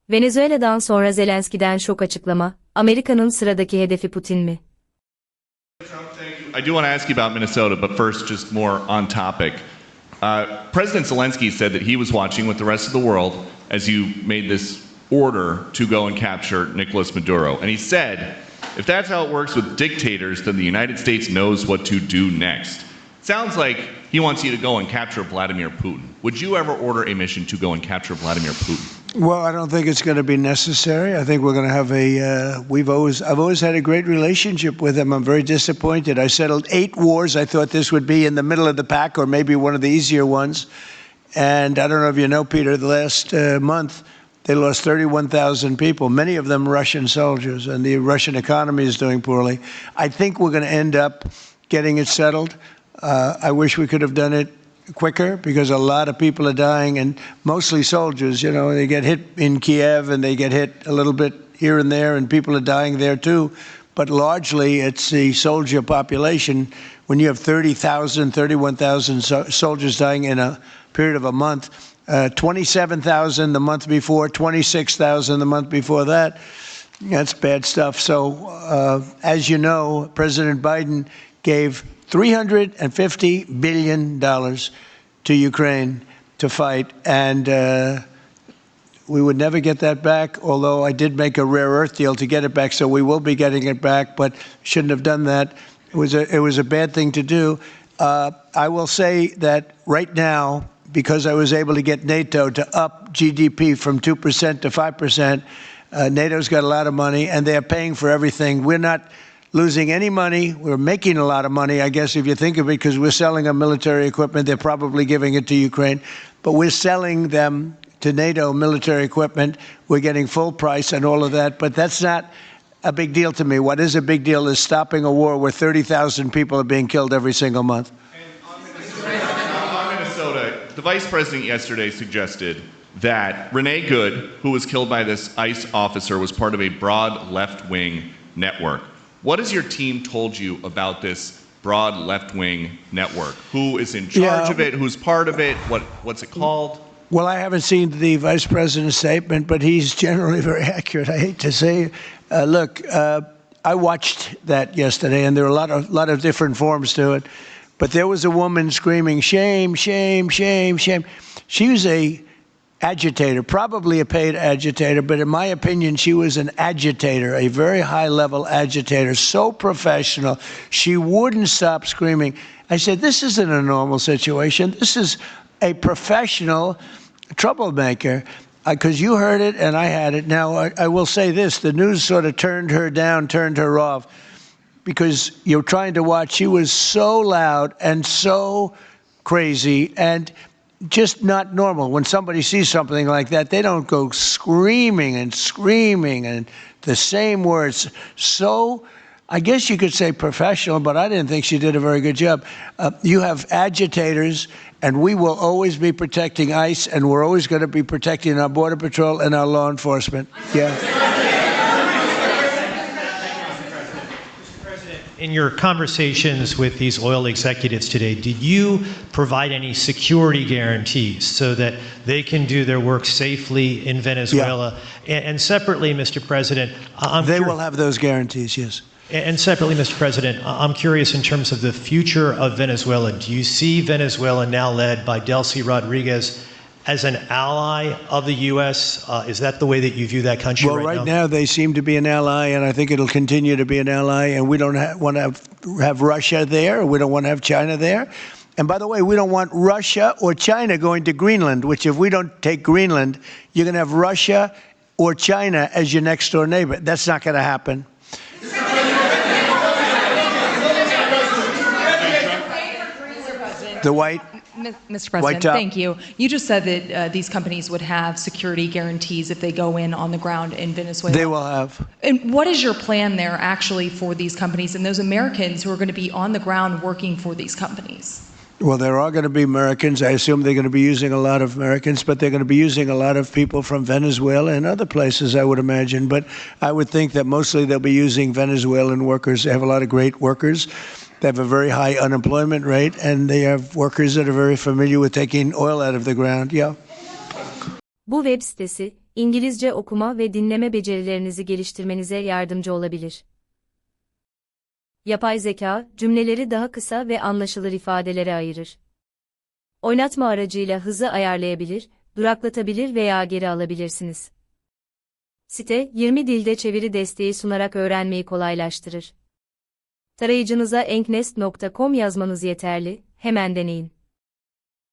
Venezuela'dan sonra Zelensky'den şok açıklama, Amerika'nın sıradaki hedefi Putin mi? I do want to ask you about Minnesota, but first, just more on topic. President Zelensky said that he was watching with the rest of the world as you made this order to go and capture Nicolás Maduro. And he said, if that's how it works with dictators, then the United States knows what to do next. Sounds like he wants you to go and capture Vladimir Putin. Would you ever order a mission to go and capture Vladimir Putin? Well, I don't think it's going to be necessary. I think we're going to have I've always had a great relationship with him. I'm very disappointed. I settled 8 wars. I thought this would be in the middle of the pack or maybe one of the easier ones. And I don't know if you know, Peter, the last month they lost 31,000 people, many of them Russian soldiers, and the Russian economy is doing poorly. I think we're going to end up getting it settled. I wish we could have done it quicker because a lot of people are dying, and mostly soldiers. You know, they get hit in Kiev and they get hit a little bit here and there, and people are dying there too. But largely it's the soldier population. When you have 30,000, 31,000 soldiers dying in a period of a month, 27,000 the month before, 26,000 the month before that, that's bad stuff. So as you know, President Biden gave $350 billion to Ukraine to fight, and we would never get that back, although I did make a rare earth deal to get it back, so we will be getting it back, but shouldn't have done that. It was a bad thing to do. I will say that right now, because I was able to get NATO to up GDP from 2% to 5%, NATO's got a lot of money, and they're paying for everything. We're not losing any money. We're making a lot of money, I guess, if you think of it, because we're selling them military equipment. They're probably giving it to Ukraine. But we're selling them to NATO military equipment. We're getting full price and all of that. But that's not a big deal to me. What is a big deal is stopping a war where 30,000 people are being killed every single month. On Minnesota, the vice president yesterday suggested that Renee Good, who was killed by this ICE officer, was part of a broad left-wing network. What has your team told you about this broad left-wing network? Who is in charge of it? Who's part of it? What's it called? Well, I haven't seen the vice president's statement, but he's generally very accurate. I hate to say, look, I watched that yesterday, and there are a lot of different forms to it. But there was a woman screaming, "Shame, shame, shame, shame." She was a agitator, probably a paid agitator, but in my opinion, she was an agitator, a very high-level agitator, so professional. She wouldn't stop screaming. I said, this isn't a normal situation. This is a professional troublemaker, because you heard it and I had it. Now, I will say this. The news sort of turned her down, turned her off, because you're trying to watch. She was so loud and so crazy and just not normal. When somebody sees something like that, they don't go screaming and the same words. So I guess you could say professional, but I didn't think she did a very good job. You have agitators, and we will always be protecting ICE, and we're always going to be protecting our Border Patrol and our law enforcement. Yeah. In your conversations with these oil executives today, did you provide any security guarantees so that they can do their work safely in Venezuela? Yeah. And separately, Mr. President, they will have those guarantees, yes. And separately, Mr. President, I'm curious in terms of the future of Venezuela. Do you see Venezuela, now led by Del C. Rodriguez, as an ally of the U.S.? Is that the way that you view that country right now? Well, right now they seem to be an ally, and I think it'll continue to be an ally, and we don't want to have Russia there. We don't want to have China there. And by the way, we don't want Russia or China going to Greenland, which if we don't take Greenland, you're going to have Russia or China as your next door neighbor. That's not going to happen. The white... Mr. President, thank you. You just said that these companies would have security guarantees if they go in on the ground in Venezuela. They will have. And what is your plan there actually for these companies and those Americans who are going to be on the ground working for these companies? Well, there are going to be Americans. I assume they're going to be using a lot of Americans, but they're going to be using a lot of people from Venezuela and other places, I would imagine. But I would think that mostly they'll be using Venezuelan workers. They have a lot of great workers. They have a very high unemployment rate, and they have workers that are very familiar with taking oil out of the ground. Yeah. Bu web sitesi İngilizce okuma ve dinleme becerilerinizi geliştirmenize yardımcı olabilir. Yapay zeka, cümleleri daha kısa ve anlaşılır ifadelere ayırır. Oynatma aracıyla hızı ayarlayabilir, duraklatabilir veya geri alabilirsiniz. Site, 20 dilde çeviri desteği sunarak öğrenmeyi kolaylaştırır. Tarayıcınıza enknest.com yazmanız yeterli, hemen deneyin.